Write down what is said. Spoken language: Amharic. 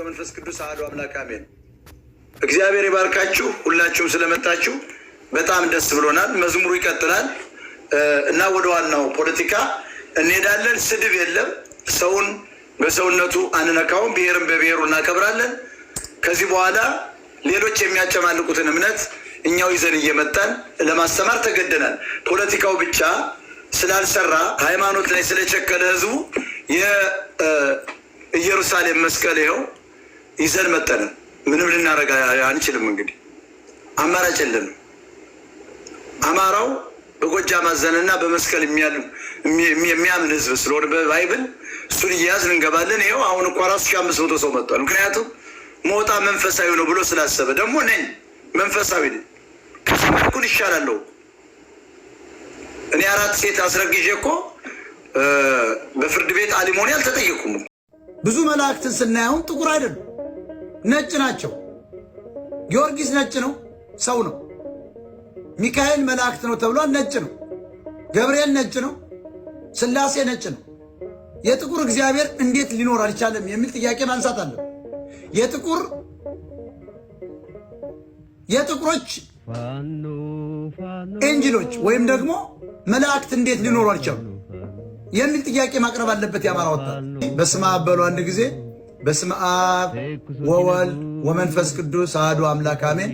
መንፈስ ቅዱስ አሐዱ አምላክ አሜን። እግዚአብሔር ይባርካችሁ ሁላችሁም ስለመጣችሁ በጣም ደስ ብሎናል። መዝሙሩ ይቀጥላል እና ወደ ዋናው ፖለቲካ እንሄዳለን። ስድብ የለም። ሰውን በሰውነቱ አንነካውም። ብሔርን በብሔሩ እናከብራለን። ከዚህ በኋላ ሌሎች የሚያጨማልቁትን እምነት እኛው ይዘን እየመጣን ለማስተማር ተገደናል። ፖለቲካው ብቻ ስላልሰራ ሃይማኖት ላይ ስለቸከለ ህዝቡ የኢየሩሳሌም መስቀል ይኸው ይዘን መጠን ምንም ልናረጋ አንችልም። እንግዲህ አማራጭ የለንም። አማራው በጎጃም አዘነና በመስቀል የሚያምን ህዝብ ስለሆነ በባይብል እሱን እያያዝን እንገባለን። ይኸው አሁን እኮ 4500 ሰው መጥቷል። ምክንያቱም ሞጣ መንፈሳዊ ነው ብሎ ስላሰበ ደግሞ ነኝ መንፈሳዊ ነኝ ከሰማኩን ይሻላለሁ። እኔ 4 ሴት አስረግዤ እኮ በፍርድ ቤት አሊሞኒ አልተጠየኩም። ብዙ መላእክትን ስናየው ጥቁር አይደሉም፣ ነጭ ናቸው። ጊዮርጊስ ነጭ ነው፣ ሰው ነው። ሚካኤል መላእክት ነው ተብሏል፣ ነጭ ነው። ገብርኤል ነጭ ነው። ስላሴ ነጭ ነው። የጥቁር እግዚአብሔር እንዴት ሊኖር አልቻለም የሚል ጥያቄ ማንሳት አለ። የጥቁሮች ኤንጅሎች ወይም ደግሞ መላእክት እንዴት ሊኖሩ አልቻሉ የሚል ጥያቄ ማቅረብ አለበት የአማራ ወጣት። በስመ አብ በሉ አንድ ጊዜ። በስመ አብ ወወልድ ወመንፈስ ቅዱስ አሐዱ አምላክ አሜን።